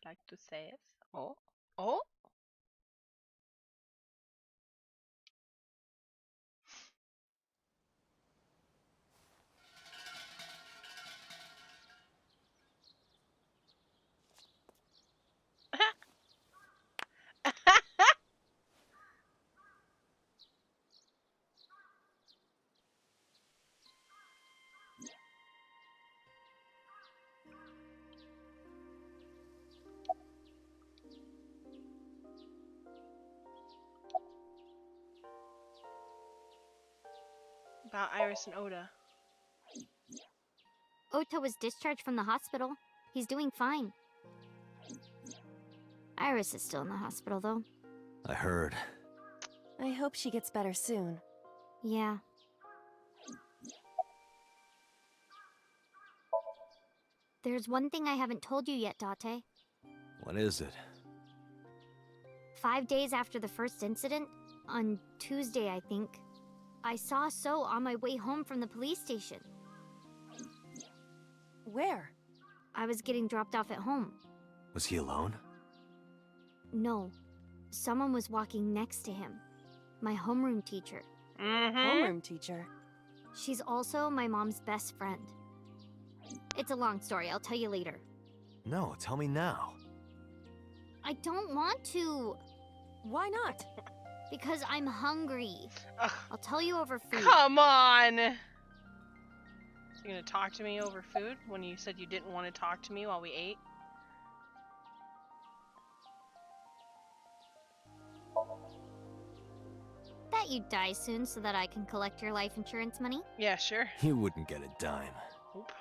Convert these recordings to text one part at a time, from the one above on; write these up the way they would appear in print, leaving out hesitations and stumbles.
you like to say it? Oh, oh. About Iris and Oda. Ota was discharged from the hospital. He's doing fine. Iris is still in the hospital, though. I heard. I hope she gets better soon. Yeah. There's one thing I haven't told you yet, Date. What is it? 5 days after the first incident, on Tuesday, I think, I saw So on my way home from the police station. Where? I was getting dropped off at home. Was he alone? No. Someone was walking next to him. My homeroom teacher. Homeroom teacher. She's also my mom's best friend. It's a long story, I'll tell you later. No, tell me now. I don't want to. Why not? Because I'm hungry. Ugh, I'll tell you over food. come on! So you're gonna talk to me over food when you said you didn't want to talk to me while we ate? Bet you die soon so that I can collect your life insurance money. Yeah, sure. You wouldn't get a dime. Oop.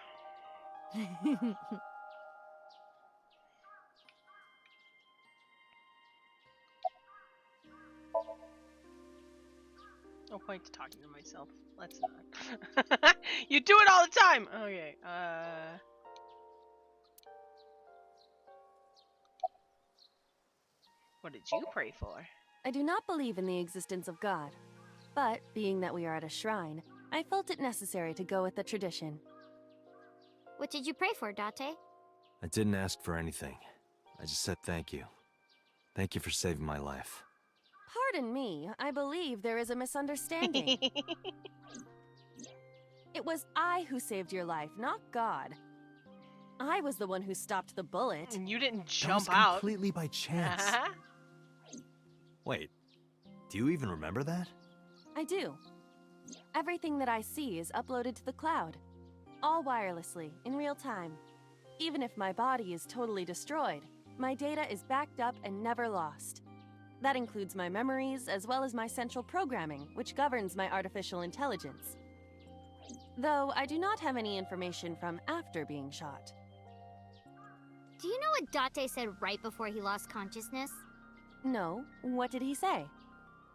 No point to talking to myself. Let's not. You do it all the time! Okay, what did you pray for? I do not believe in the existence of God. But, being that we are at a shrine, I felt it necessary to go with the tradition. What did you pray for, Date? I didn't ask for anything. I just said thank you. Thank you for saving my life. Pardon me, I believe there is a misunderstanding. It was I who saved your life, not God. I was the one who stopped the bullet. And you didn't That was jump out. completely by chance. Wait, do you even remember that? I do. Everything that I see is uploaded to the cloud. All wirelessly, in real time. Even if my body is totally destroyed, my data is backed up and never lost. That includes my memories, as well as my central programming, which governs my artificial intelligence. Though I do not have any information from after being shot. Do you know what Date said right before he lost consciousness? No, what did he say?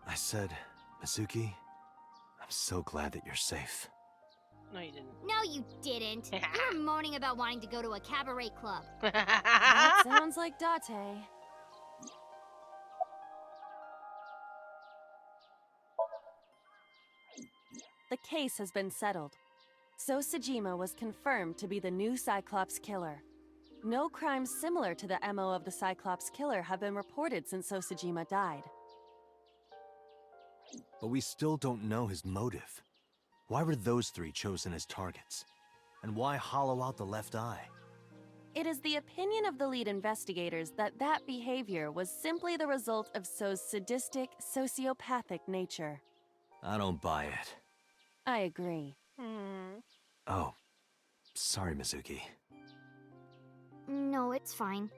I said, Mizuki, I'm so glad that you're safe. No, you didn't. No, you didn't. You were moaning about wanting to go to a cabaret club. That sounds like Date. The case has been settled. So Sejima was confirmed to be the new Cyclops killer. No crimes similar to the MO of the Cyclops killer have been reported since So Sejima died. But we still don't know his motive. Why were those three chosen as targets? And why hollow out the left eye? It is the opinion of the lead investigators that that behavior was simply the result of So's sadistic, sociopathic nature. I don't buy it. I agree. Oh, sorry, Mizuki. No, it's fine.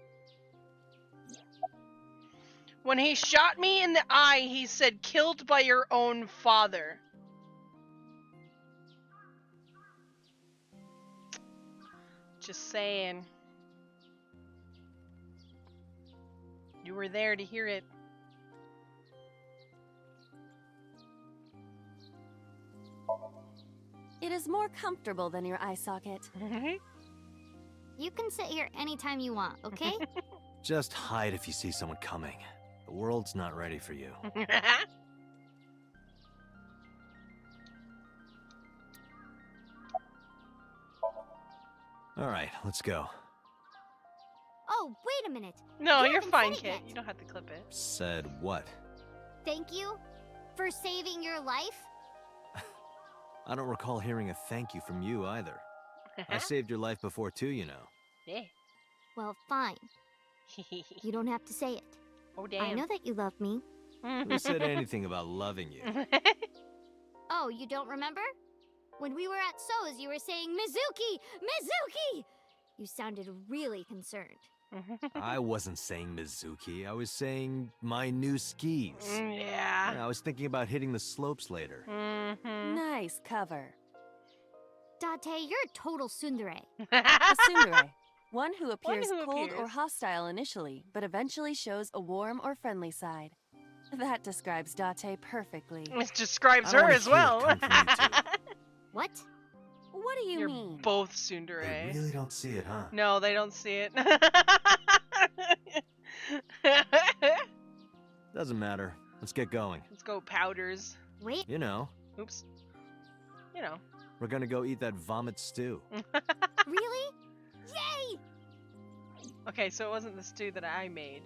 When he shot me in the eye, he said, "Killed by your own father." Just saying. You were there to hear it. It is more comfortable than your eye socket. You can sit here anytime you want, okay? Just hide if you see someone coming. The world's not ready for you. All right, let's go. Oh, Oh, wait a minute. No, You you're haven't fine, said it kid. yet. You don't have to clip it. Said what? Thank you for saving your life. I don't recall hearing a thank you from you either. I saved your life before too, you know. Yeah. Well, fine. You don't have to say it. Oh, damn. I know that you love me. Who said anything about loving you? Oh, you don't remember? When we were at So's, you were saying, Mizuki! Mizuki! You sounded really concerned. I wasn't saying Mizuki. I was saying my new skis. Yeah. I was thinking about hitting the slopes later. Nice cover. Date, you're a total tsundere. A tsundere. One who appears who cold or appears. hostile initially, but eventually shows a warm or friendly side. That describes Date perfectly. This describes I don't her wanna as hear it well. come from you two. What? What do you You're mean? both They tsundere. really don't see it, huh? No, they don't see it. Doesn't matter. Let's get going. Let's go, powders. Wait, You know, Oops. You know. we're gonna go eat that vomit stew. really? Yay! Okay, so it wasn't the stew that I made.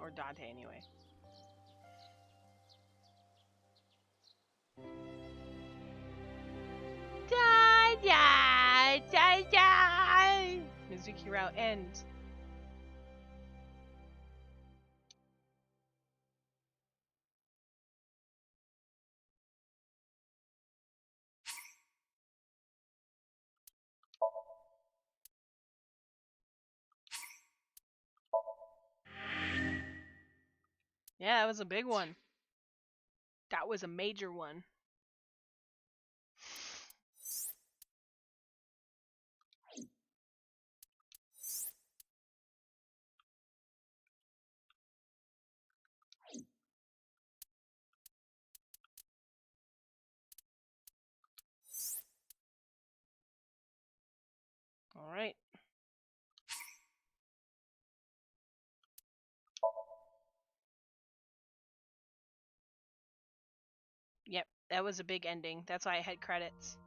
Or Dante, anyway. Da da da da. Mizuki route ends. Yeah, that was a big one. That was a major one. All right. Yep, that was a big ending. That's why I had credits.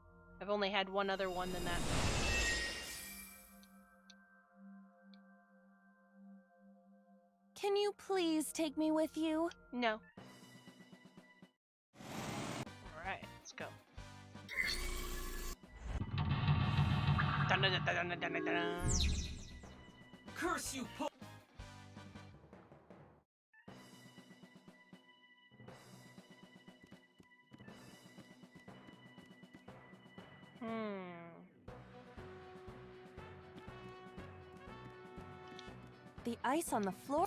I've only had one other one than that. Can you please take me with you? No. Alright, let's go. Dun, dun, dun, dun, dun, dun, dun, dun. Curse you, The ice on the floor.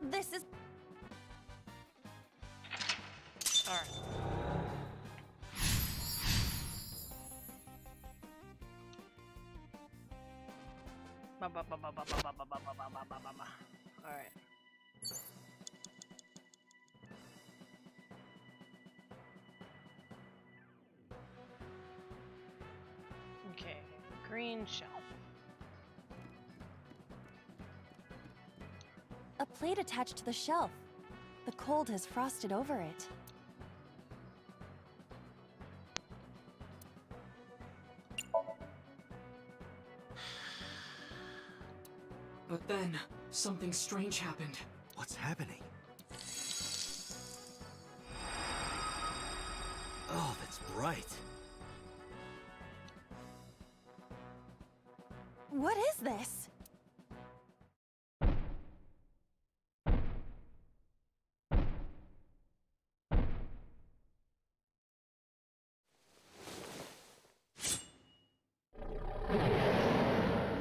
This is. Alright. Alright. Okay, green shelf. A plate attached to the shelf. The cold has frosted over it. But then, something strange happened. What's happening? Oh, that's bright. What is this?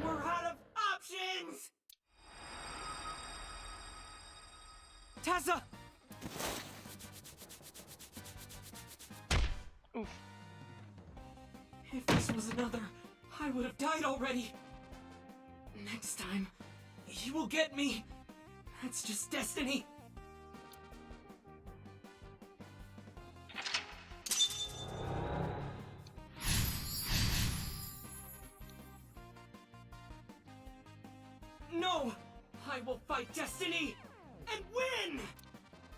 We're out of options! Tessa! Oof. If this was another, I would have died already. Next time, you will get me. That's just destiny. No! I will fight destiny and win!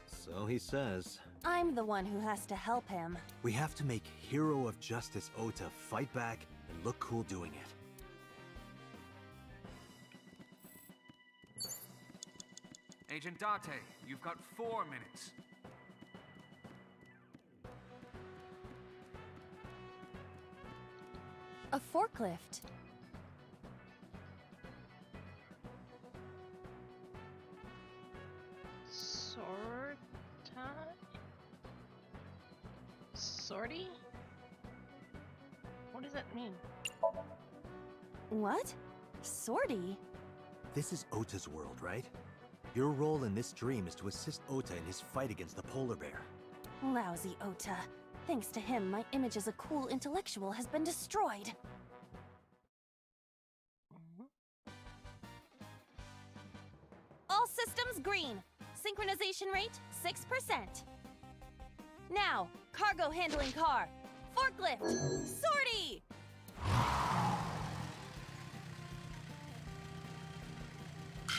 So he says. I'm the one who has to help him. We have to make Hero of Justice Ota fight back and look cool doing it. Agent Date, you've got 4 minutes. A forklift. Sortie? What does that mean? What? Sortie? This is Ota's world, right? Your role in this dream is to assist Ota in his fight against the polar bear. Lousy Ota. Thanks to him, my image as a cool intellectual has been destroyed. All systems green. Synchronization rate 6%. Now, cargo handling car. Forklift. Sortie!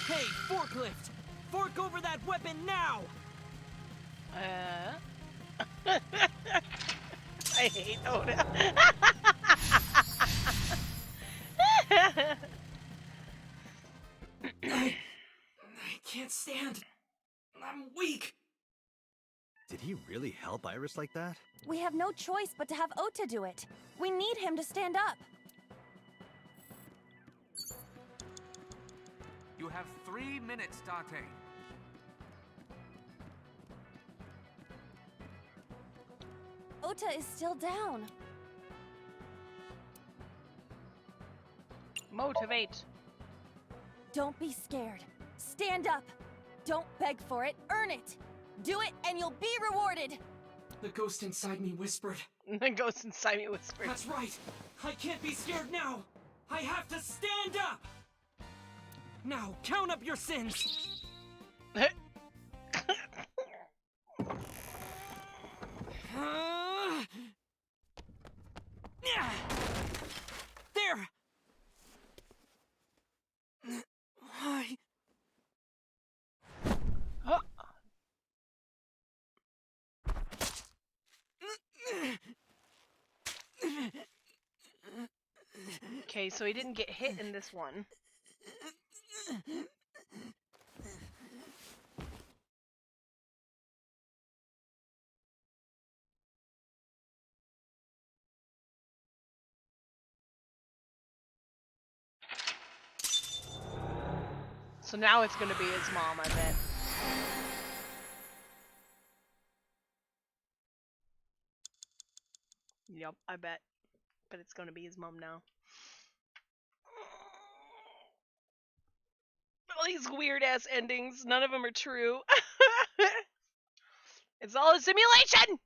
Hey, forklift! Fork over that weapon now! I hate Oda. I can't stand. I'm weak. Did he really help Iris like that? We have no choice but to have Ota do it. We need him to stand up. You have 3 minutes, Date. Ota is still down. Motivate. Don't be scared. Stand up. Don't beg for it, earn it. Do it and you'll be rewarded. The ghost inside me whispered. The ghost inside me whispered. That's right. I can't be scared now. I have to stand up. Now, count up your sins. There. Why? Okay, so he didn't get hit in this one. So now it's gonna be his mom, I bet. Yep, I bet. But it's gonna be his mom now. All these weird ass endings, none of them are true. It's all a simulation!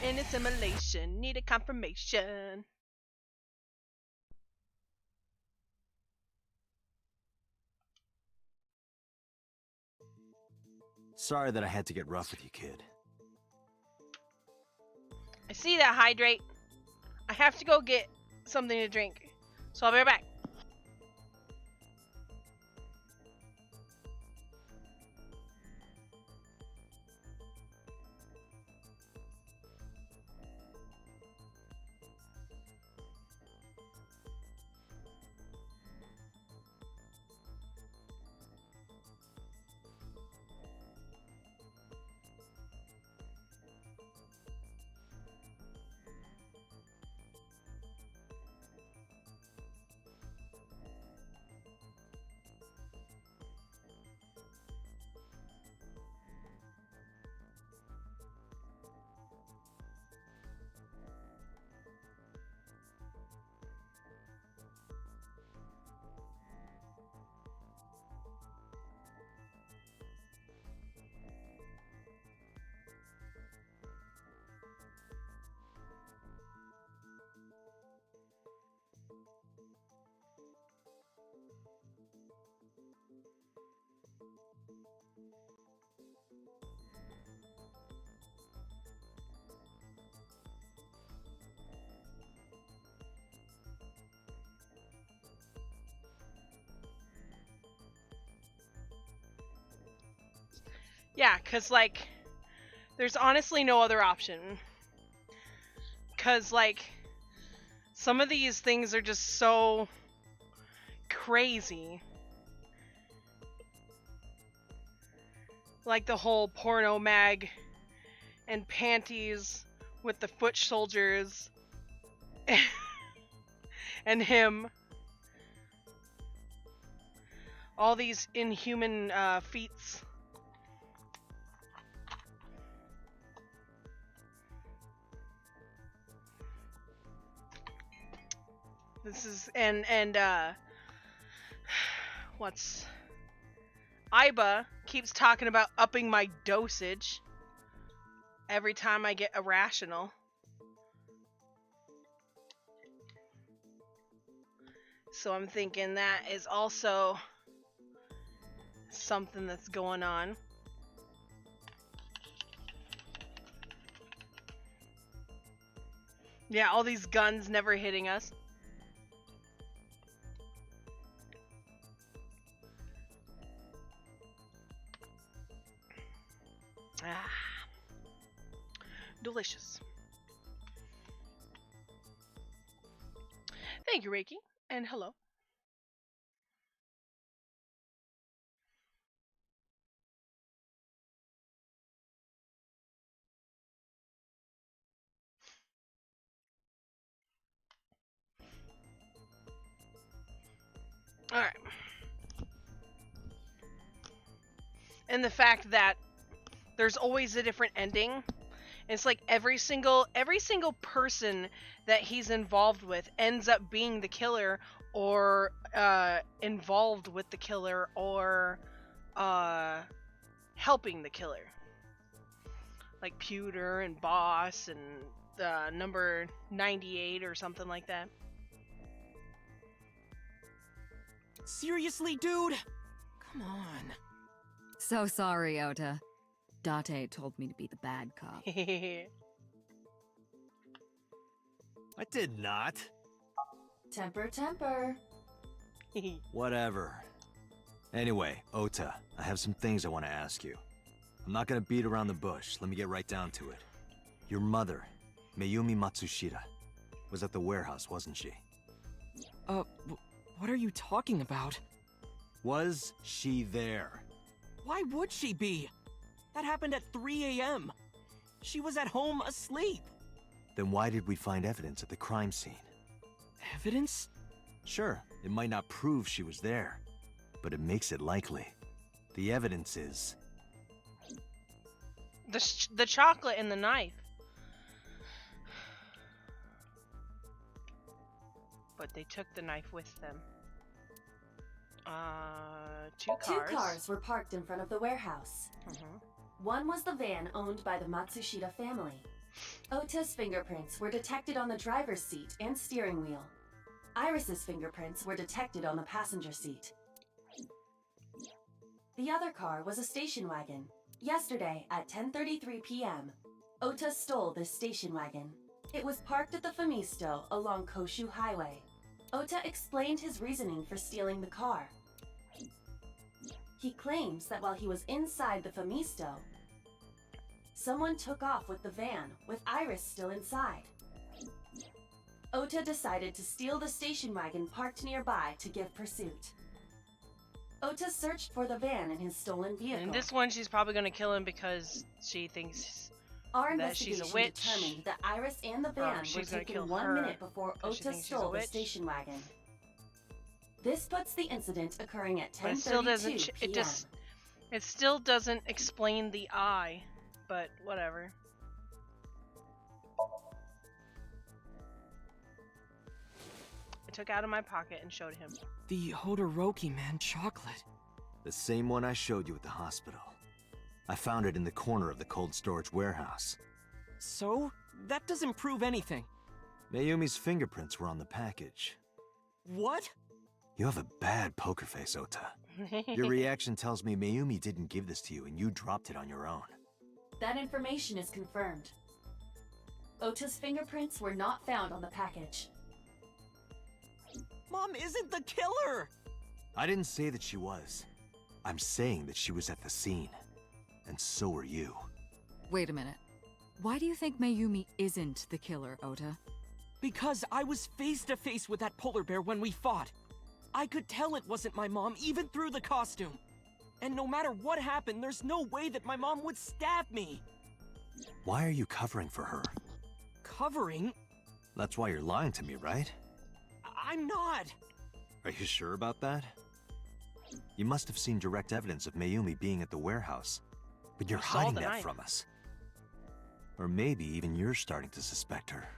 In a simulation, need a confirmation. Sorry that I had to get rough with you, kid. I see that, Hydrate. I have to go get something to drink. So I'll be right back. Yeah, because, like, there's honestly no other option. Because, like, some of these things are just so crazy. Like the whole porno mag and panties with the foot soldiers and him. All these inhuman feats. This is what's Iba keeps talking about upping my dosage every time I get irrational. So I'm thinking that is also something that's going on. Yeah, all these guns never hitting us. Ah, delicious. Thank you, Reiki, and hello. All right. And the fact that there's always a different ending. It's like every single person that he's involved with ends up being the killer, or involved with the killer, or helping the killer. Like Pewter and Boss and number 98 or something like that. Seriously, dude? Come on. So sorry, Ota. Date told me to be the bad cop. I did not. Temper, temper. Whatever. Anyway, Ota, I have some things I want to ask you. I'm not gonna beat around the bush. Let me get right down to it. Your mother, Mayumi Matsushita, was at the warehouse, wasn't she? What are you talking about? Was she there? Why would she be? That happened at 3 a.m. She was at home asleep. Then why did we find evidence at the crime scene? Evidence? Sure, it might not prove she was there, but it makes it likely. The evidence is... The chocolate and the knife. But they took the knife with them. Two cars. 2 cars were parked in front of the warehouse. One was the van owned by the Matsushita family. Ota's fingerprints were detected on the driver's seat and steering wheel. Iris's fingerprints were detected on the passenger seat. The other car was a station wagon. Yesterday at 10:33 p.m., Ota stole this station wagon. It was parked at the Famisto along Koshu Highway. Ota explained his reasoning for stealing the car. He claims that while he was inside the Famisto, someone took off with the van with Iris still inside. Ota decided to steal the station wagon parked nearby to give pursuit. Ota searched for the van in his stolen vehicle. And this one, she's probably gonna kill him because she thinks Our that she's investigation a witch. determined that Iris and the van were she's gonna kill taken 1 her minute before 'cause she Ota thinks she's a stole the witch. station wagon. This puts the incident occurring at But it still 10:32 doesn't. p.m. It still doesn't explain the eye, but whatever. I took out of my pocket and showed him. The Hodoroki man chocolate. The same one I showed you at the hospital. I found it in the corner of the cold storage warehouse. So? That doesn't prove anything. Mayumi's fingerprints were on the package. What? You have a bad poker face, Ota. Your reaction tells me Mayumi didn't give this to you and you dropped it on your own. That information is confirmed. Ota's fingerprints were not found on the package. Mom isn't the killer! I didn't say that she was. I'm saying that she was at the scene. and so are you. Wait a minute. Why do you think Mayumi isn't the killer, Ota? Because I was face to face with that polar bear when we fought. I could tell it wasn't my mom, even through the costume. And no matter what happened, there's no way that my mom would stab me. Why are you covering for her? Covering? That's why you're lying to me, right? I'm not. Are you sure about that? You must have seen direct evidence of Mayumi being at the warehouse, but you're You saw hiding the that knife. from us. Or maybe even you're starting to suspect her.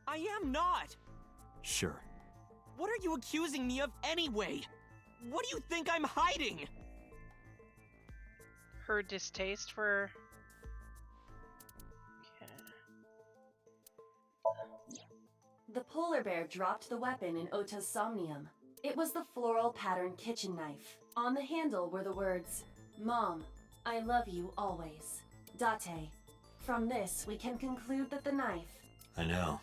I am not. Sure. What are you accusing me of anyway? What do you think I'm hiding? Her distaste for... Okay. The polar bear dropped the weapon in Ota's Somnium. It was the floral pattern kitchen knife. On the handle were the words, "Mom, I love you always. Date." From this, we can conclude that the knife... I know.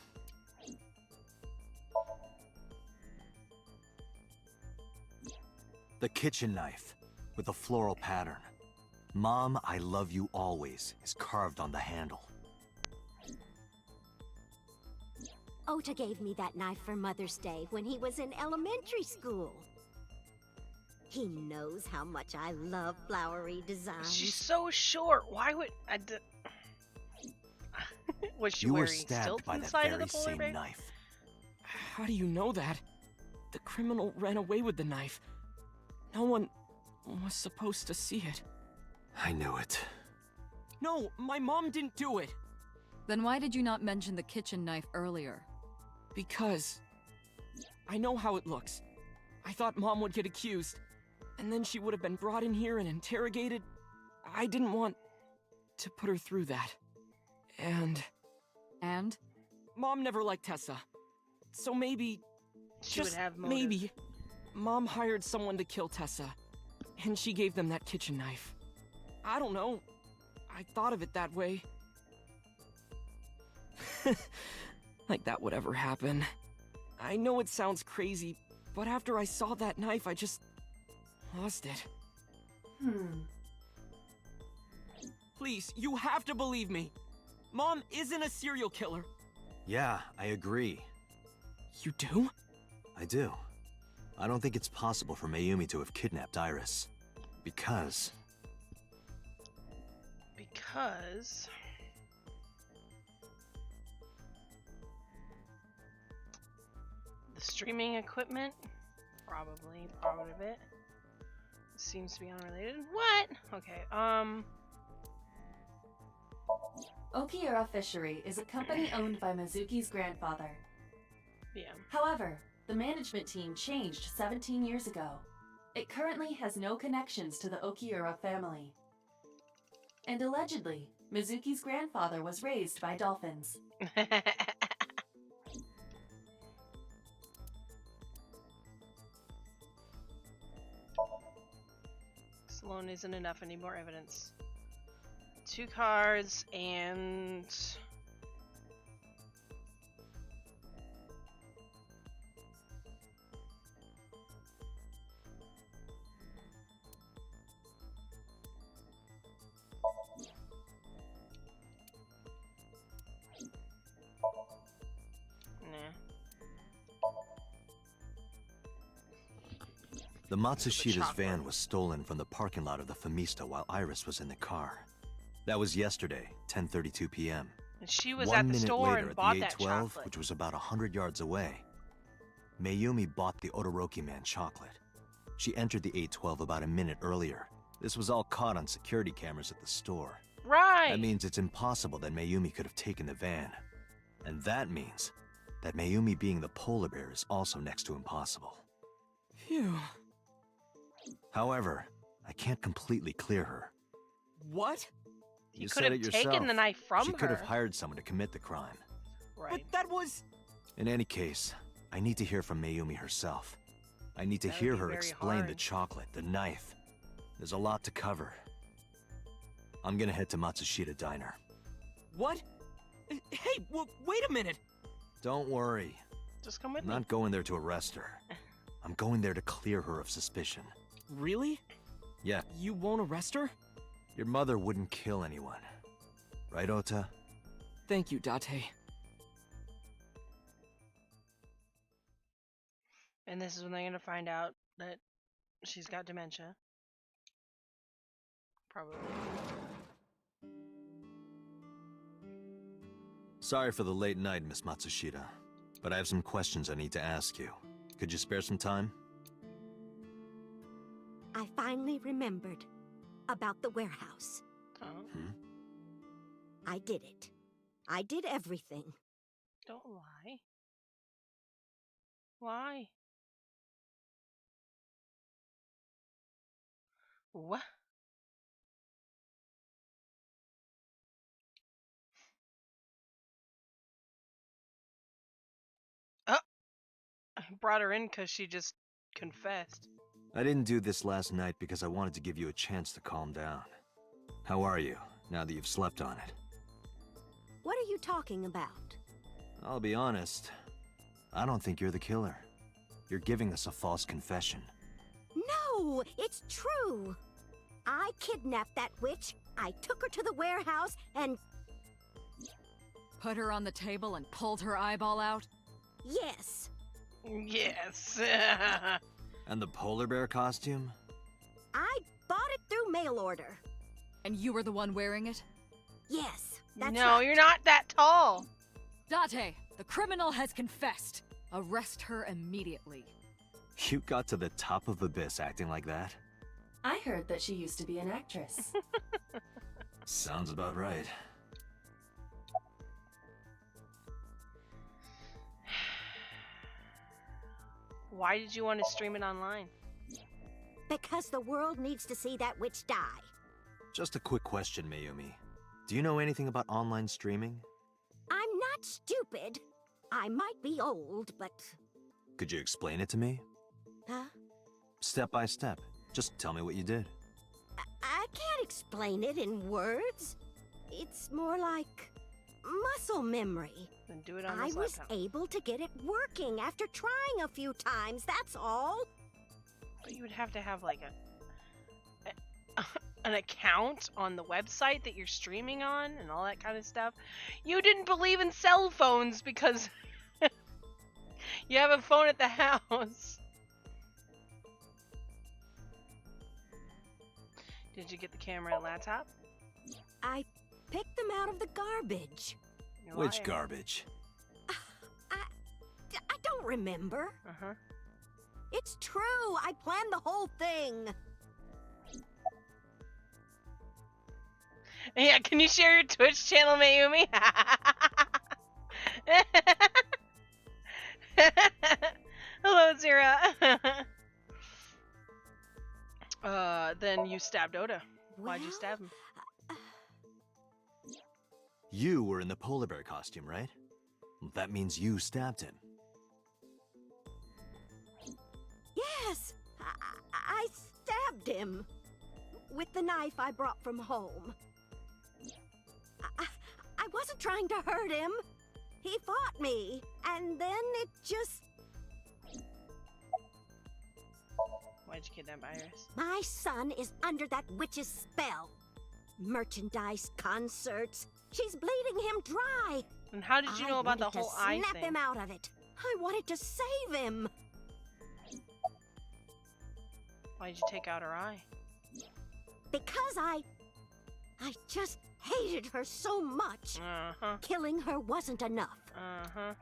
The kitchen knife with a floral pattern. "Mom, I love you always" is carved on the handle. Ota gave me that knife for Mother's Day when he was in elementary school. He knows how much I love flowery designs. She's so short. Why would I? Was she You were wearing stabbed stilts by that inside of very the polar same bear? knife. How do you know that? The criminal ran away with the knife. No one was supposed to see it. I knew it. No, my mom didn't do it. Then why did you not mention the kitchen knife earlier? Because I know how it looks. I thought Mom would get accused, and then she would have been brought in here and interrogated. I didn't want to put her through that. And? Mom never liked Tessa. So maybe, She would just have motive. maybe, Mom hired someone to kill Tessa, and she gave them that kitchen knife. I don't know. I thought of it that way. Like that would ever happen. I know it sounds crazy, but after I saw that knife, I just lost it. Please, you have to believe me. Mom isn't a serial killer. Yeah, I agree. You do? I do. I don't think it's possible for Mayumi to have kidnapped Iris. Because... the streaming equipment, probably part of it. Seems to be unrelated. What? Okay, Okiura Fishery is a company owned by Mizuki's grandfather. yeah. However, the management team changed 17 years ago. It currently has no connections to the Okiura family. And allegedly, Mizuki's grandfather was raised by dolphins. Sloan isn't enough. Any more evidence? 2 cards and... the Matsushida's chocolate. van was stolen from the parking lot of the Famista while Iris was in the car. That was yesterday, 10:32 p.m. And she was 1 at the minute store later and at bought the that 812, chocolate. which was about 100 yards away, Mayumi bought the Odoroki man chocolate. She entered the 812 about a minute earlier. This was all caught on security cameras at the store. Right! That means it's impossible that Mayumi could have taken the van. And that means that Mayumi being the polar bear is also next to impossible. Phew. However, I can't completely clear her. What? He You could said have it taken yourself. the knife from She her. could have hired someone to commit the crime. Right. But that was... In any case, I need to hear from Mayumi herself. I need to That would hear be her very explain the hard. chocolate, the knife. There's a lot to cover. I'm gonna head to Matsushita Diner. What? Hey, wait a minute! Don't worry. Just come with I'm me. not going there to arrest her. I'm going there to clear her of suspicion. Really? Yeah, You won't arrest her? Your mother wouldn't kill anyone. Right, Ota? Thank you, Date. And this is when they're gonna find out that she's got dementia. Probably. Sorry for the late night, Miss Matsushita, but I have some questions I need to ask you. Could you spare some time? I finally remembered about the warehouse. Oh, I did it. I did everything. don't lie. Why? What? Oh, I brought her in because she just confessed. I didn't do this last night because I wanted to give you a chance to calm down. How are you, now that you've slept on it? What are you talking about? I'll be honest. I don't think you're the killer. You're giving us a false confession. No, it's true. I kidnapped that witch. I took her to the warehouse and Put her on the table and pulled her eyeball out? yes, Yes. And the polar bear costume? I bought it through mail order. And you were the one wearing it? Yes, that's No, right. you're not that tall. Date, the criminal has confessed. Arrest her immediately. You got to the top of Abyss acting like that? I heard that she used to be an actress. Sounds about right. Why did you want to stream it online? Because the world needs to see that witch die. Just a quick question, Mayumi. Do you know anything about online streaming? I'm not stupid. I might be old, but... Could you explain it to me? Huh? Step by step. Just tell me what you did. I can't explain it in words. It's more like muscle memory. Then do it on I this was laptop. able to get it working after trying a few times, that's all. But you would have to have like an account on the website that you're streaming on and all that kind of stuff. You didn't believe in cell phones because you have a phone at the house. Did you get the camera and laptop? I picked them out of the garbage. You're Which lying. garbage? I don't remember. Uh-huh. It's true, I planned the whole thing. Yeah, can you share your Twitch channel, Mayumi? Hello, Zira. Then you stabbed Oda. Why'd you Well, stab him? You were in the polar bear costume, right? That means you stabbed him. Yes, I stabbed him. With the knife I brought from home. I wasn't trying to hurt him. He fought me, and then it just... Why'd you kidnap Iris? My son is under that witch's spell. Merchandise, concerts. She's bleeding him dry. And how did you know about the wanted to whole eye snap thing? him out of it. I wanted to save him. Why'd you take out her eye? Because I just hated her so much. Uh-huh. Killing her wasn't enough. Uh-huh.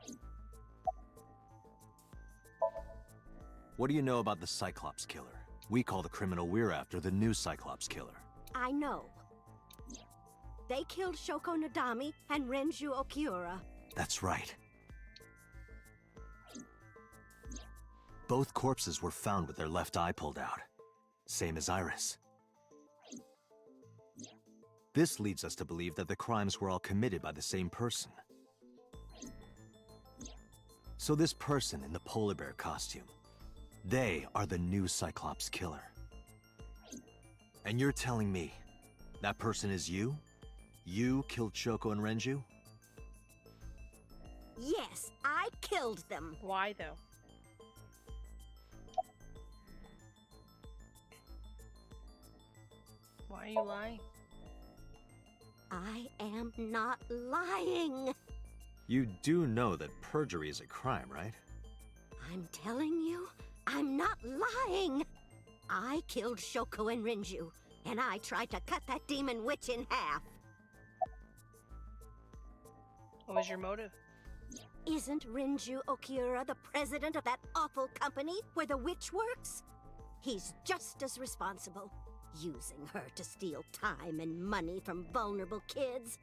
What do you know about the Cyclops killer? We call the criminal we're after the new Cyclops killer. I know. They killed Shoko Nadami and Renju Okiura. That's right. Both corpses were found with their left eye pulled out. Same as Iris. This leads us to believe that the crimes were all committed by the same person. So this person in the polar bear costume, they are the new Cyclops killer. And you're telling me that person is you? You killed Shoko and Renju? Yes, I killed them. Why, though? Why are you lying? I am not lying. You do know that perjury is a crime, right? I'm telling you, I'm not lying. I killed Shoko and Rinju, and I tried to cut that demon witch in half. What was your motive? Isn't Rinju Okiura the president of that awful company where the witch works? He's just as responsible, using her to steal time and money from vulnerable kids.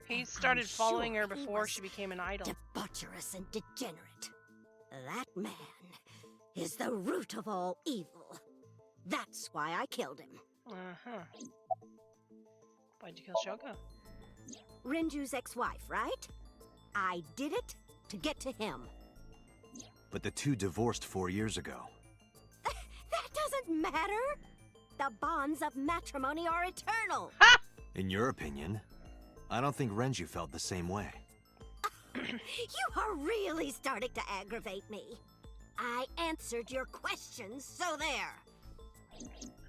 He started I'm following sure her he before was she became an idol. Debaucherous and degenerate. That man is the root of all evil. That's why I killed him. Uh-huh. Why'd you kill Shoko? Rinju's ex-wife, right? I did it to get to him. But the two divorced 4 years ago. That doesn't matter. The bonds of matrimony are eternal. In your opinion, I don't think Renju felt the same way. You are really starting to aggravate me. I answered your questions, so there.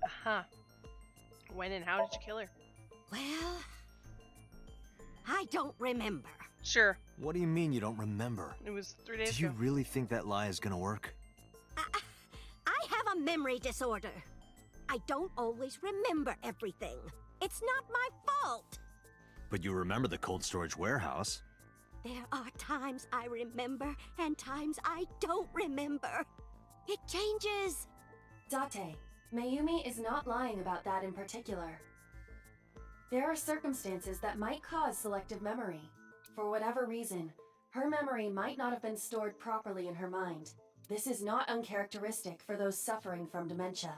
Uh-huh. When and how did you kill her? Well, I don't remember. Sure. What do you mean you don't remember? It was 3 days Do you ago. really think that lie is gonna work? I have a memory disorder. I don't always remember everything. It's not my fault. But you remember the cold storage warehouse. There are times I remember and times I don't remember. It changes. Date, Mayumi is not lying about that in particular. There are circumstances that might cause selective memory. For whatever reason, her memory might not have been stored properly in her mind. This is not uncharacteristic for those suffering from dementia.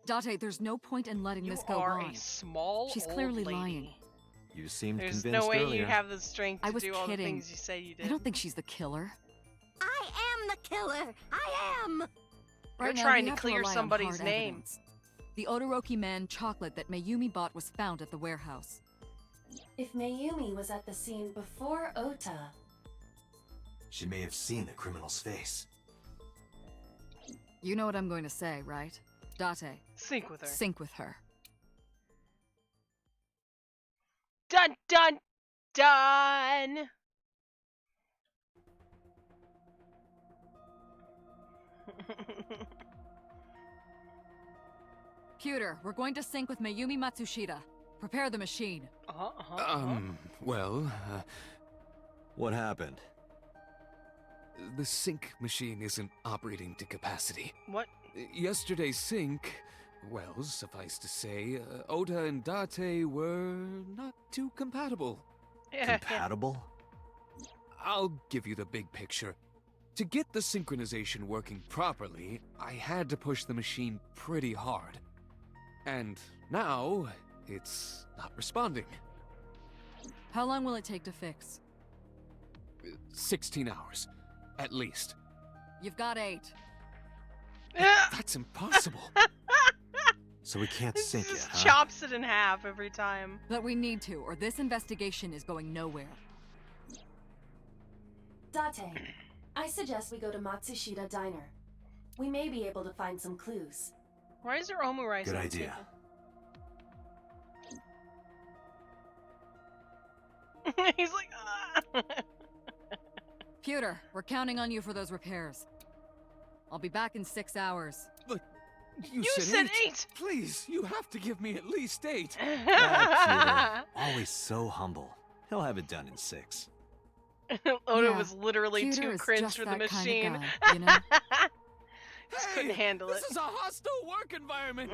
Date, there's no point in letting You this go are on. a small She's old clearly lady. lying. You seemed There's convinced no way earlier. you have the strength I to was do all the kidding. things you say you did. I don't think she's the killer. I am the killer. I am. You're now, trying we to have clear rely on somebody's hard name. evidence. The Odoroki Man chocolate that Mayumi bought was found at the warehouse. If Mayumi was at the scene before Ota, She may have seen the criminal's face. You know what I'm going to say, right? Date, Sync with her. sync with her. Dun dun dun! Pewter, we're going to sync with Mayumi Matsushita. Prepare the machine. Well, What happened? the sync machine isn't operating to capacity. What? Yesterday's sync, well, suffice to say, Ota and Date were not too compatible. Compatible? I'll give you the big picture. To get the synchronization working properly, I had to push the machine pretty hard. And now, it's not responding. How long will it take to fix? 16 hours, at least. You've got 8. That's impossible. So we can't This sync just it, huh? chops it in half every time. But we need to, or this investigation is going nowhere. Date, I suggest we go to Matsushita Diner. We may be able to find some clues. Why is there omurice Good on the idea. table? He's like, ah. Pewter, we're counting on you for those repairs. I'll be back in 6 hours. But You said 8! Please, you have to give me at least 8. Ah, Pewter, always so humble. He'll have it done in 6. Oda Yeah, was literally Pewter too is cringe just for the that machine. kind of guy, you know? Just couldn't handle This it. is a hostile work environment.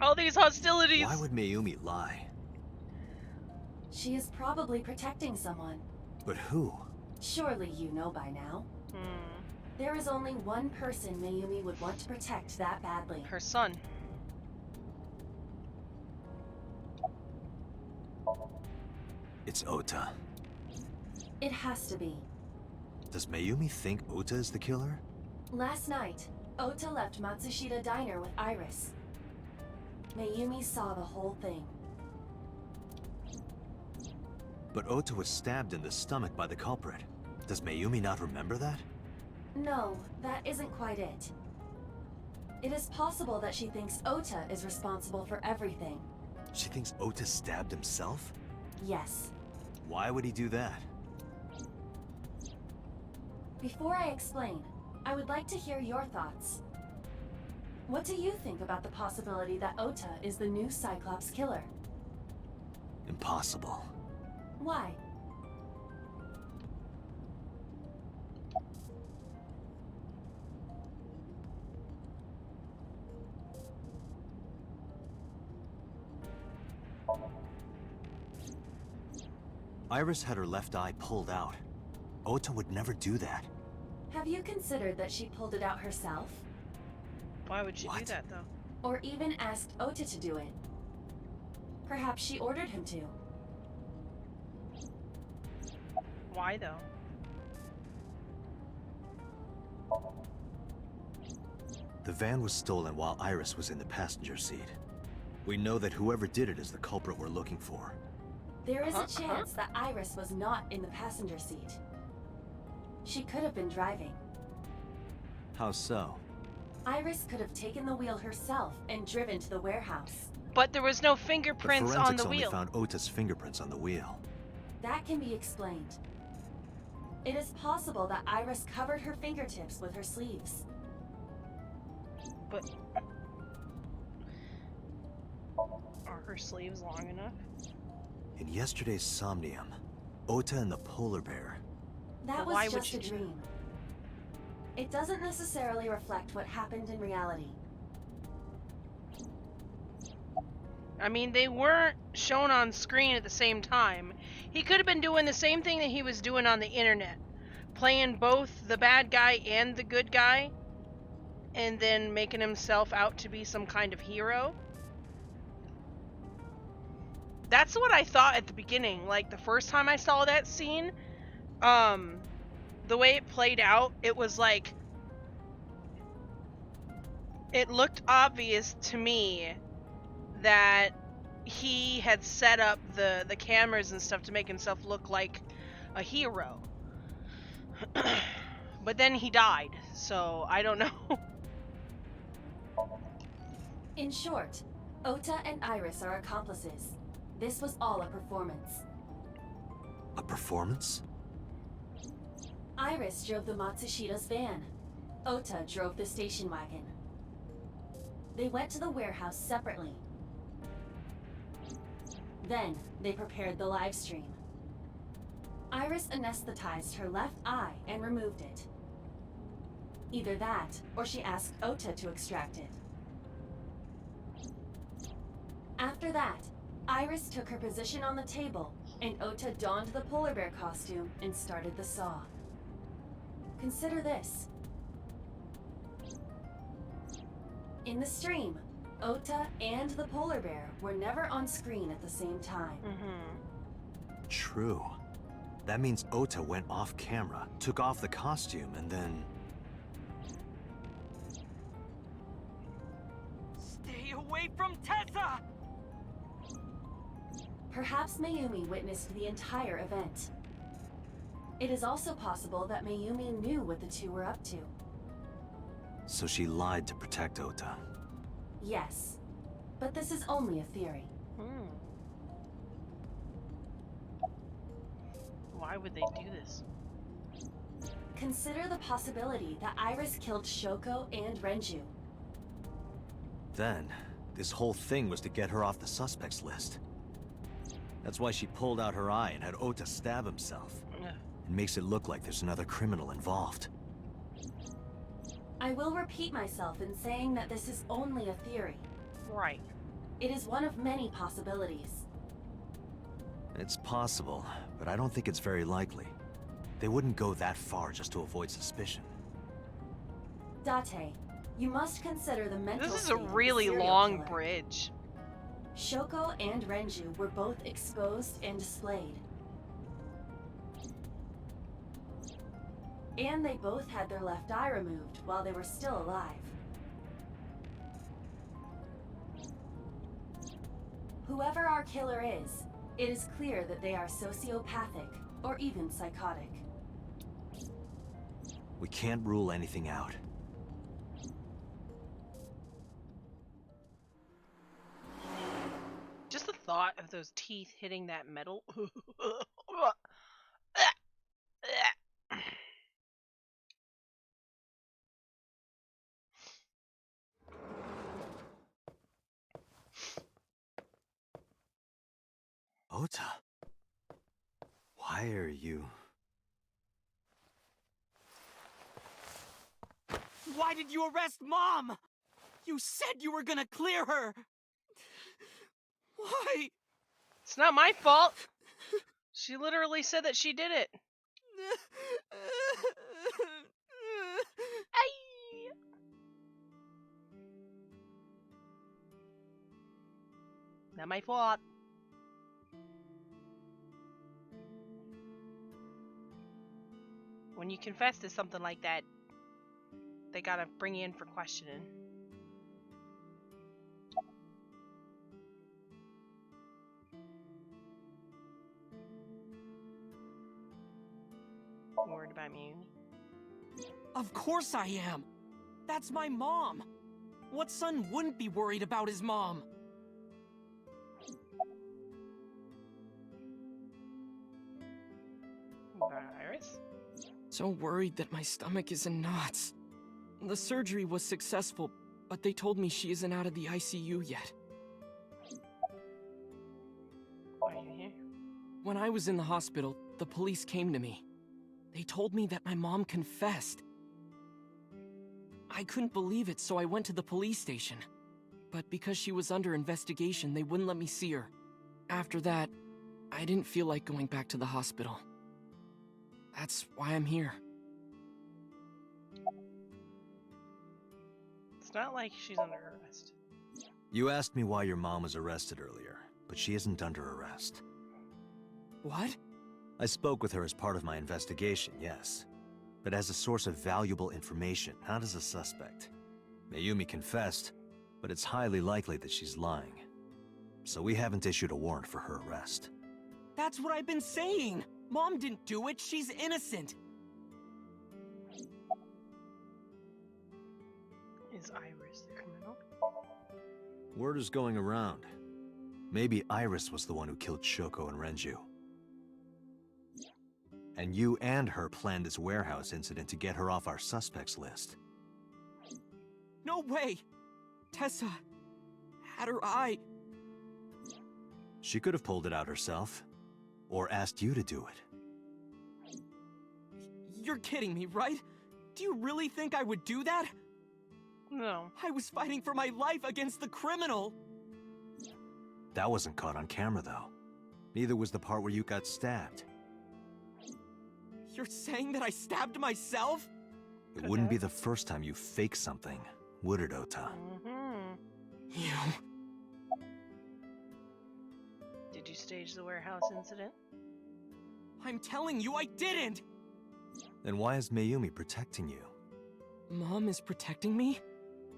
All these hostilities. Why would Mayumi lie? She is probably protecting someone. But who? Surely you know by now. There is only one person Mayumi would want to protect that badly. Her son. It's Ota. It has to be. Does Mayumi think Ota is the killer? Last night, Ota left Matsushita Diner with Iris. Mayumi saw the whole thing. But Ota was stabbed in the stomach by the culprit. Does Mayumi not remember that? No, that isn't quite it. It is possible that she thinks Ota is responsible for everything. She thinks Ota stabbed himself? Yes. Why would he do that? Before I explain, I would like to hear your thoughts. What do you think about the possibility that Ota is the new Cyclops killer? Impossible. Why? Iris had her left eye pulled out. Ota would never do that. Have you considered that she pulled it out herself? Why would she do What? that, though? Or even asked Ota to do it? Perhaps she ordered him to. Why, though? The van was stolen while Iris was in the passenger seat. We know that whoever did it is the culprit we're looking for. There is a chance that Iris was not in the passenger seat. She could have been driving. How so? Iris could have taken the wheel herself and driven to the warehouse. But there was no The fingerprints on forensics the only wheel. found Ota's fingerprints on the wheel. That can be explained. It is possible that Iris covered her fingertips with her sleeves. But are her sleeves long enough? In yesterday's Somnium, Ota and the polar bear. That But was why would just she a do dream. It doesn't necessarily reflect what happened in reality. I mean, they weren't shown on screen at the same time. He could have been doing the same thing that he was doing on the internet. Playing both the bad guy and the good guy. And then making himself out to be some kind of hero. That's what I thought at the beginning. Like, the first time I saw that scene, the way it played out, it was like... It looked obvious to me that he had set up the cameras and stuff to make himself look like a hero. But then he died, so I don't know. In short, Ota and Iris are accomplices. This was all a performance. A performance? Iris drove the Matsushida's van. Ota drove the station wagon. They went to the warehouse separately. Then, they prepared the live stream. Iris anesthetized her left eye and removed it. Either that, or she asked Ota to extract it. After that, Iris took her position on the table, and Ota donned the polar bear costume and started the saw. Consider this. In the stream, Ota and the polar bear were never on screen at the same time. True. That means Ota went off camera, took off the costume, and then... Stay away from Tessa! Perhaps Mayumi witnessed the entire event. It is also possible that Mayumi knew what the two were up to. So she lied to protect Ota. Yes, but this is only a theory. Why would they do this? Consider the possibility that Iris killed Shoko and Renju. Then, this whole thing was to get her off the suspects list. That's why she pulled out her eye and had Ota stab himself. It makes it look like there's another criminal involved. I will repeat myself in saying that this is only a theory. Right. It is one of many possibilities. It's possible, but I don't think it's very likely. They wouldn't go that far just to avoid suspicion. Date, you must consider the mental This is state a of the really serial long killer. bridge. Shoko and Renju were both exposed and displayed. And they both had their left eye removed while they were still alive. Whoever our killer is, it is clear that they are sociopathic or even psychotic. We can't rule anything out. Just the thought of those teeth hitting that metal. Ota, why are you... Why did you arrest Mom? You said you were gonna clear her! Why? It's not my fault. She literally said that she did it. Ay. Not my fault. When you confess to something like that, they gotta bring you in for questioning. You worried about me? Of course I am! That's my mom! What son wouldn't be worried about his mom? About Iris? So worried that my stomach is in knots. The surgery was successful, but they told me she isn't out of the ICU yet. Why are you here? When I was in the hospital, the police came to me. They told me that my mom confessed. I couldn't believe it, so I went to the police station. But because she was under investigation, they wouldn't let me see her. After that, I didn't feel like going back to the hospital. That's why I'm here. It's not like she's under arrest. You asked me why your mom was arrested earlier, but she isn't under arrest. What? I spoke with her as part of my investigation, yes. But as a source of valuable information, not as a suspect. Mayumi confessed, but it's highly likely that she's lying. So we haven't issued a warrant for her arrest. That's what I've been saying! Mom didn't do it, she's innocent! Is Iris the criminal? Word is going around. Maybe Iris was the one who killed Shoko and Renju. And you and her planned this warehouse incident to get her off our suspects list. No way! Tessa had her eye. She could have pulled it out herself, or asked you to do it. You're kidding me, right? Do you really think I would do that? No. I was fighting for my life against the criminal! That wasn't caught on camera, though. Neither was the part where you got stabbed. You're saying that I stabbed myself? It wouldn't be the first time you faked something, would it, Ota? You... Did you stage the warehouse incident? I'm telling you, I didn't! Then why is Mayumi protecting you? Mom is protecting me?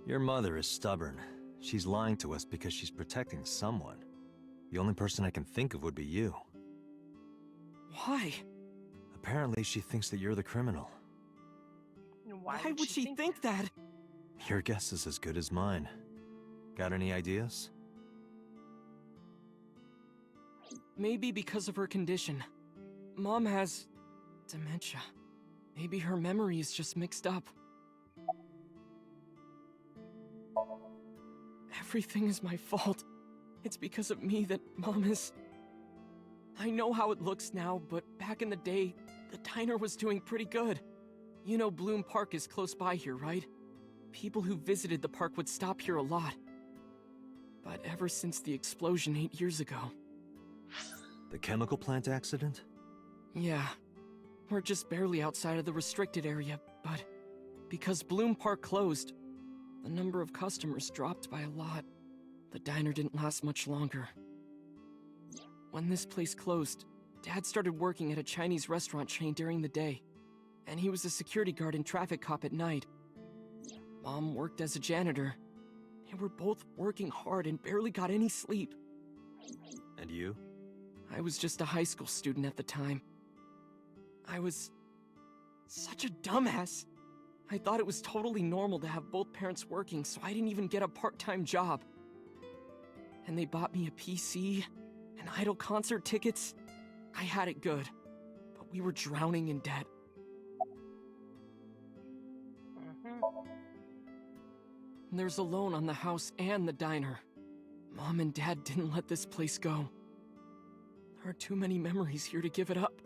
Your mother is stubborn. She's lying to us because she's protecting someone. The only person I can think of would be you. Why? Apparently, she thinks that you're the criminal. Why would she think that? Your guess is as good as mine. Got any ideas? Maybe because of her condition. Mom has... dementia. Maybe her memory is just mixed up. Everything is my fault. It's because of me that Mom is... I know how it looks now, but back in the day, the diner was doing pretty good. You know Bloom Park is close by here, right? People who visited the park would stop here a lot. But ever since the explosion 8 years ago... The chemical plant accident? Yeah. We're just barely outside of the restricted area, but... because Bloom Park closed, the number of customers dropped by a lot. The diner didn't last much longer. When this place closed, Dad started working at a Chinese restaurant chain during the day, and he was a security guard and traffic cop at night. Mom worked as a janitor. They were both working hard and barely got any sleep. And you? I was just a high school student at the time. I was such a dumbass. I thought it was totally normal to have both parents working, so I didn't even get a part-time job. And they bought me a PC and Idol concert tickets. I had it good, but we were drowning in debt. And there's a loan on the house and the diner. Mom and Dad didn't let this place go. There are too many memories here to give it up,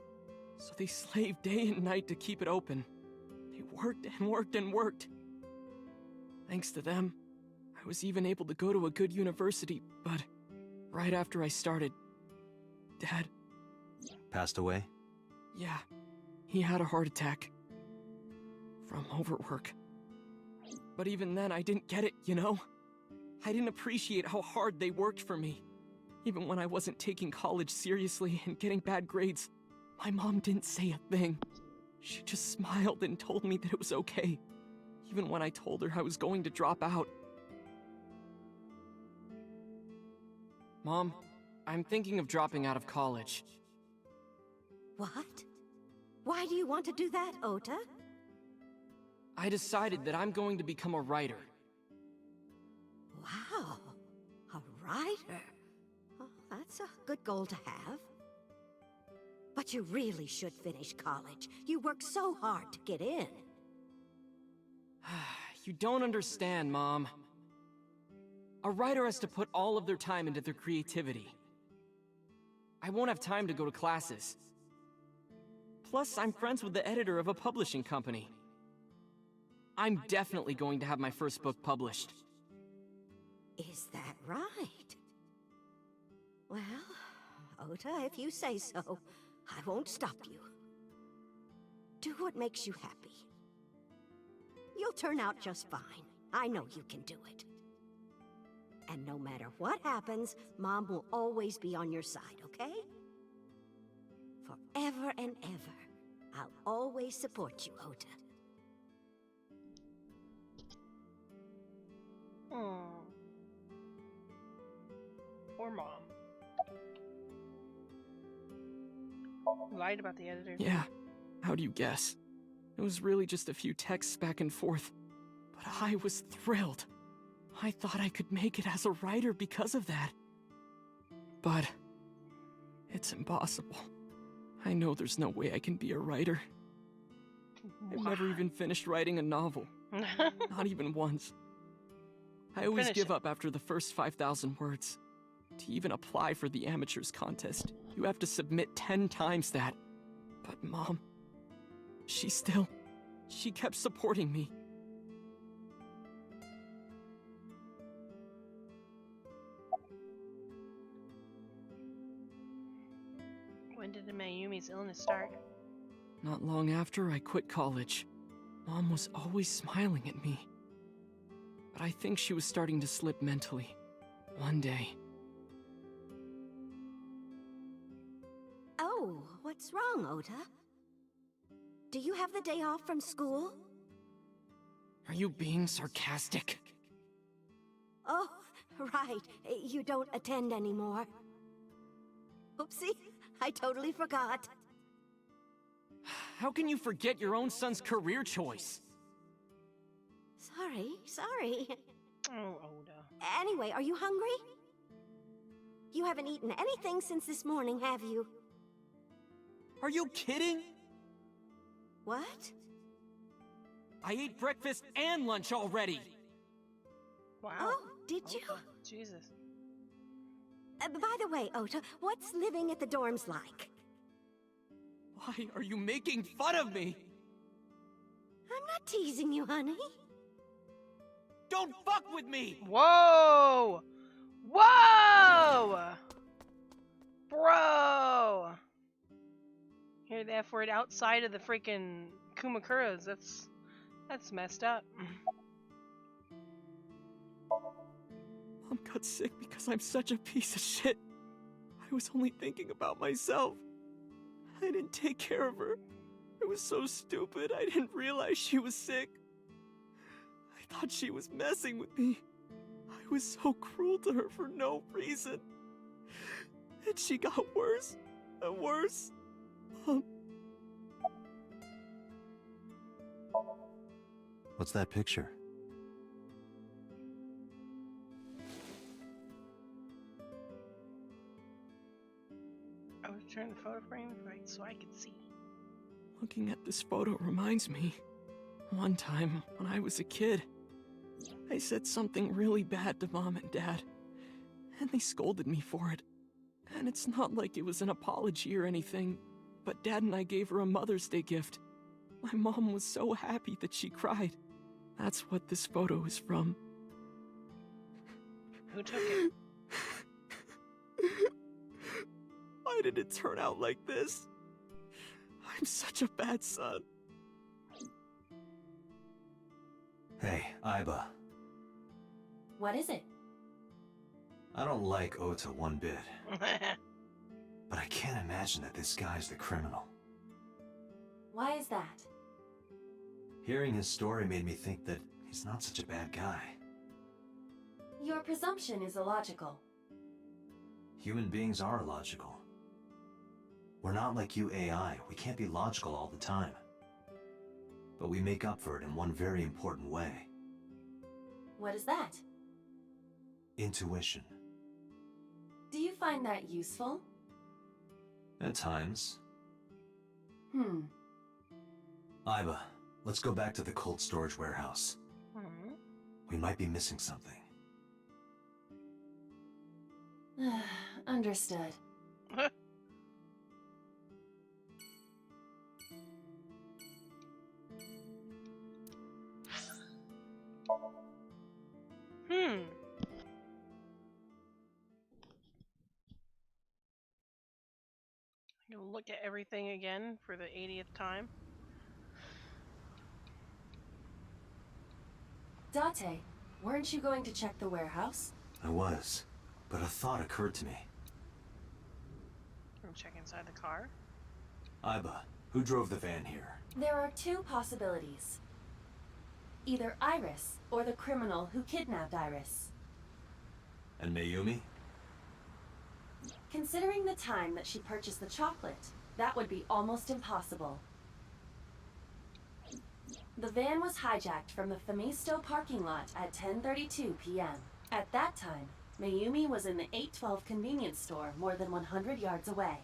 so they slaved day and night to keep it open. They worked and worked and worked. Thanks to them, I was even able to go to a good university, but right after I started, Dad... Passed away? Yeah, he had a heart attack. From overwork. But even then, I didn't get it, you know? I didn't appreciate how hard they worked for me. Even when I wasn't taking college seriously and getting bad grades, my mom didn't say a thing. She just smiled and told me that it was okay, even when I told her I was going to drop out. Mom, I'm thinking of dropping out of college. What? Why do you want to do that, Ota? I decided that I'm going to become a writer. Wow, a writer. Oh, that's a good goal to have. But you really should finish college. You worked so hard to get in. You don't understand, Mom. A writer has to put all of their time into their creativity. I won't have time to go to classes. Plus, I'm friends with the editor of a publishing company. I'm definitely going to have my first book published. Is that right? Well, Ota, if you say so, I won't stop you. Do what makes you happy. You'll turn out just fine. I know you can do it. And no matter what happens, Mom will always be on your side, okay? Forever and ever, I'll always support you, Ota. Poor Mom. Lied about the editor. Yeah, how do you guess? It was really just a few texts back and forth, but I was thrilled. I thought I could make it as a writer because of that. But it's impossible. I know there's no way I can be a writer. I've never even finished writing a novel. Not even once. I always give up after the first 5,000 words. To even apply for the amateurs contest, you have to submit 10 times that. But Mom, she kept supporting me. When did Mayumi's illness start? Not long after I quit college. Mom was always smiling at me. But I think she was starting to slip mentally. One day. Oh, what's wrong, Ota? Do you have the day off from school? Are you being sarcastic? Oh, right. You don't attend anymore. Oopsie, I totally forgot. How can you forget your own son's career choice? Sorry. Oh, Oda. Anyway, are you hungry? You haven't eaten anything since this morning, have you? Are you kidding? What? I ate breakfast and lunch already. Wow. Oh, did you? Oda. Jesus. By the way, Ota, what's living at the dorms like? Why are you making fun of me? I'm not teasing you, honey. Don't fuck with me! Whoa! Whoa! Bro! Hear the F word outside of the freaking Kumakuras. That's messed up. Mom got sick because I'm such a piece of shit. I was only thinking about myself. I didn't take care of her. I was so stupid, I didn't realize she was sick. I thought she was messing with me. I was so cruel to her for no reason. And she got worse and worse. What's that picture? I was turning the photo frame right so I could see. Looking at this photo reminds me. One time, when I was a kid, I said something really bad to Mom and Dad, and they scolded me for it. And it's not like it was an apology or anything, but Dad and I gave her a Mother's Day gift. My mom was so happy that she cried. That's what this photo is from. Who took it? Why did it turn out like this? I'm such a bad son. Hey, Aiba. What is it? I don't like Ota one bit. But I can't imagine that this guy's the criminal. Why is that? Hearing his story made me think that he's not such a bad guy. Your presumption is illogical. Human beings are illogical. We're not like you AI. We can't be logical all the time. But we make up for it in one very important way. What is that? Intuition. Do you find that useful? At times. Aiba, let's go back to the cold storage warehouse. We might be missing something. Understood. You'll look at everything again for the 80th time. Date, weren't you going to check the warehouse? I was, but a thought occurred to me. Check inside the car. Aiba, who drove the van here? There are two possibilities. Either Iris, or the criminal who kidnapped Iris. And Mayumi? Considering the time that she purchased the chocolate, that would be almost impossible. The van was hijacked from the Famisto parking lot at 10:32 p.m. At that time, Mayumi was in the 812 convenience store more than 100 yards away.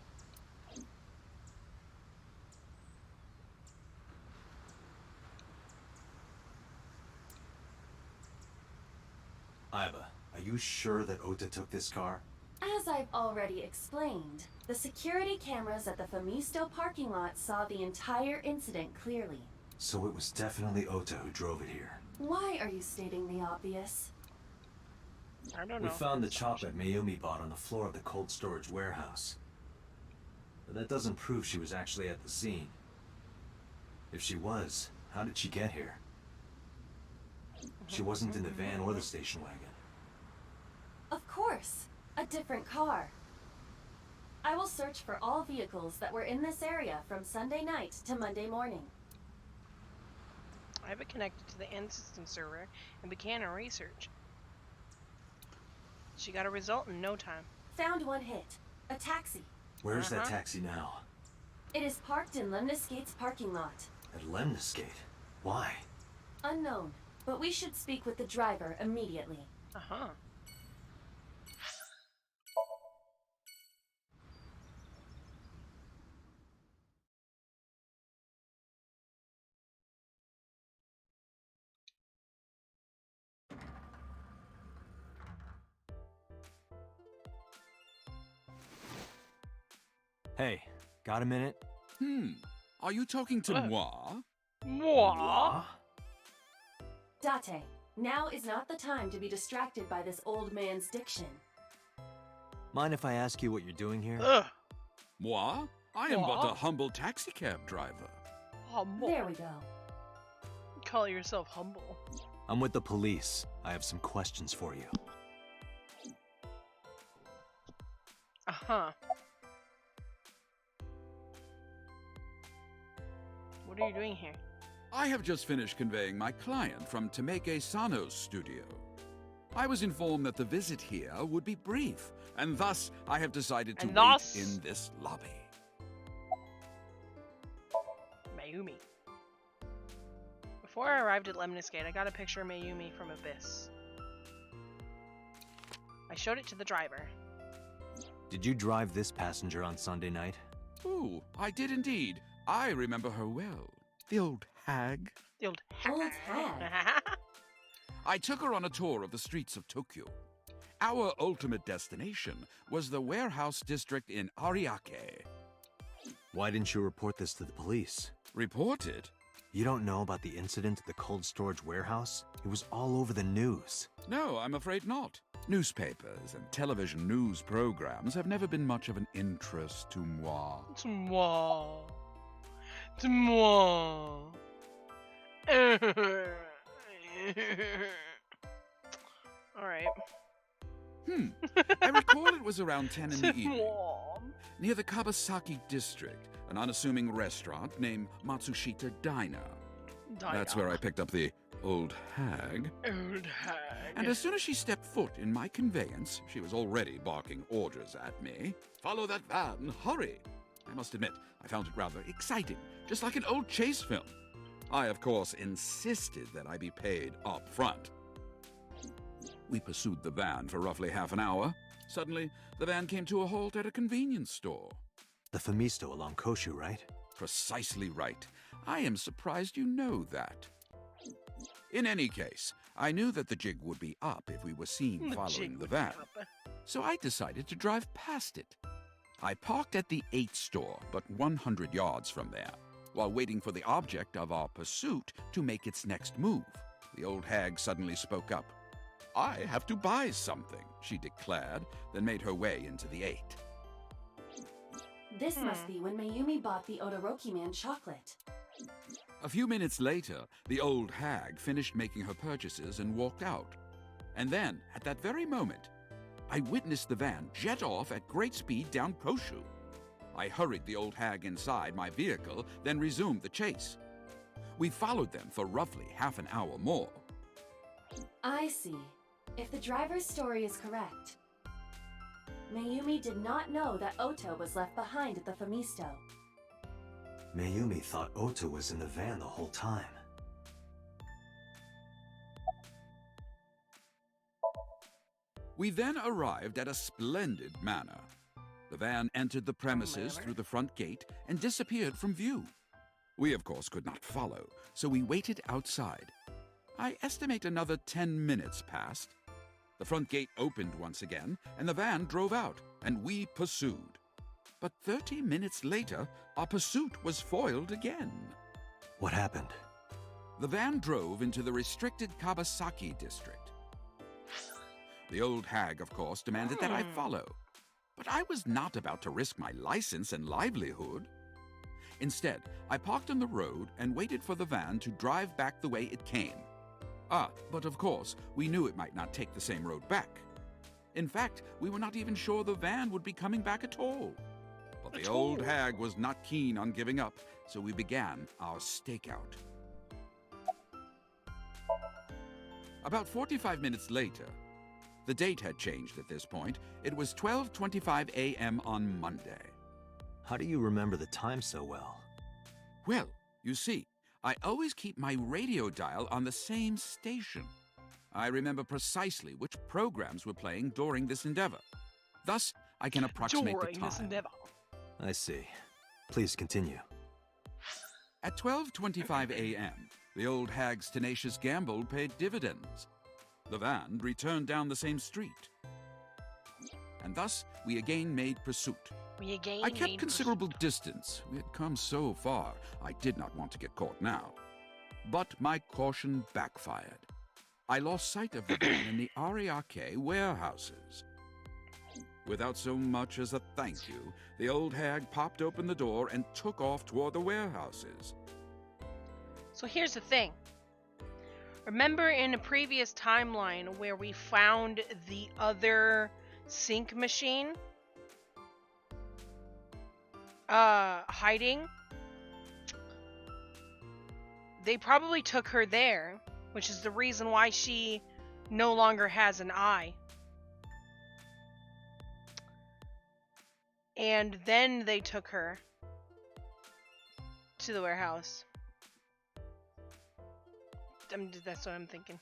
Aiba, are you sure that Ota took this car? As I've already explained, the security cameras at the Famisto parking lot saw the entire incident clearly. So it was definitely Ota who drove it here. Why are you stating the obvious? I don't know. We found the chocolate Mayumi bought on the floor of the cold storage warehouse. But that doesn't prove she was actually at the scene. If she was, how did she get here? She wasn't in the van or the station wagon. Of course, a different car. I will search for all vehicles that were in this area from Sunday night to Monday morning. I have it connected to the end system server and began a research. She got a result in no time. Found one hit. A taxi. Where's that taxi now? It is parked in Lemniscate's parking lot. At Lemniscate? Why? Unknown, but we should speak with the driver immediately. Uh-huh. Hey, got a minute? Are you talking to moi? Moi? Date, now is not the time to be distracted by this old man's diction. Mind if I ask you what you're doing here? Ugh. Moi? I am but Moi? a humble taxicab driver. Humble. There we go. Call yourself humble. I'm with the police. I have some questions for you. Uh-huh. What are you doing here? I have just finished conveying my client from Temeke Sano's studio. I was informed that the visit here would be brief, and thus I have decided to And wait thus? in this lobby. Mayumi. Before I arrived at Lemnis Gate, I got a picture of Mayumi from Abyss. I showed it to the driver. Did you drive this passenger on Sunday night? Ooh, I did indeed. I remember her well. The old hag. The old Old hag? I took her on a tour of the streets of Tokyo. Our ultimate destination was the warehouse district in Ariake. Why didn't you report this to the police? Reported? You don't know about the incident at the cold storage warehouse? It was all over the news. No, I'm afraid not. Newspapers and television news programs have never been much of an interest to moi. To moi. To moi. Alright. I recall it was around 10 in the evening, near the Kabasaki district, an unassuming restaurant named Matsushita Diner. That's where I picked up the old hag. Old hag. And as soon as she stepped foot in my conveyance, she was already barking orders at me. Follow that van, hurry! I must admit, I found it rather exciting, just like an old chase film. I, of course, insisted that I be paid up front. We pursued the van for roughly half an hour. Suddenly, the van came to a halt at a convenience store. The Famisto along Koshu, right? Precisely right. I am surprised you know that. In any case, I knew that the jig would be up if we were seen following the van. So I decided to drive past it. I parked at the 8 store, but 100 yards from there, while waiting for the object of our pursuit to make its next move. The old hag suddenly spoke up. I have to buy something, she declared, then made her way into the 8. This must be when Mayumi bought the Odoroki Man chocolate. A few minutes later, the old hag finished making her purchases and walked out. And then, at that very moment, I witnessed the van jet off at great speed down Koshu. I hurried the old hag inside my vehicle, then resumed the chase. We followed them for roughly half an hour more. I see. If the driver's story is correct, Mayumi did not know that Ota was left behind at the Famisto. Mayumi thought Ota was in the van the whole time. We then arrived at a splendid manor. The van entered the premises through the front gate and disappeared from view. We, of course, could not follow, so we waited outside. I estimate another 10 minutes passed. The front gate opened once again, and the van drove out, and we pursued. But 30 minutes later, our pursuit was foiled again. What happened? The van drove into the restricted Kabasaki district. The old hag, of course, demanded that I follow. But I was not about to risk my license and livelihood. Instead, I parked on the road and waited for the van to drive back the way it came. But of course, we knew it might not take the same road back. In fact, we were not even sure the van would be coming back at all. But the old hag was not keen on giving up, so we began our stakeout. About 45 minutes later, the date had changed at this point. It was 12:25 a.m. on Monday. How do you remember the time so well? Well, you see, I always keep my radio dial on the same station. I remember precisely which programs were playing during this endeavor. Thus, I can approximate the time. I see. Please continue. At 12:25 a.m., the old hag's tenacious gamble paid dividends. The van returned down the same street. And thus, we again made pursuit. I kept considerable distance. We had come so far, I did not want to get caught now. But my caution backfired. I lost sight of the van in the Ariake warehouses. Without so much as a thank you, the old hag popped open the door and took off toward the warehouses. So here's the thing. Remember in a previous timeline where we found the other sync machine? Hiding? They probably took her there, which is the reason why she no longer has an eye. And then they took her to the warehouse. That's what I'm thinking.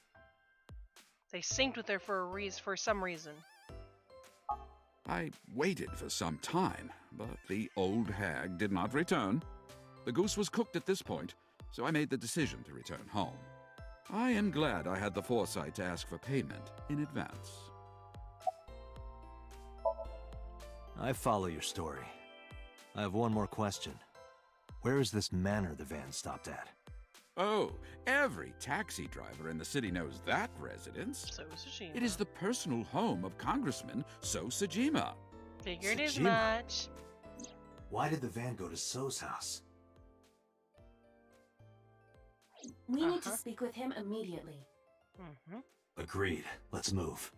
They synced with her for some reason. I waited for some time, but the old hag did not return. The goose was cooked at this point, so I made the decision to return home. I am glad I had the foresight to ask for payment in advance. I follow your story. I have one more question. Where is this manor the van stopped at? Oh, every taxi driver in the city knows that residence. So Sejima. It is the personal home of Congressman So Sejima. Figured as Sejima? much. Why did the van go to So's house? We need to speak with him immediately. Mm-hmm. Agreed. Let's move.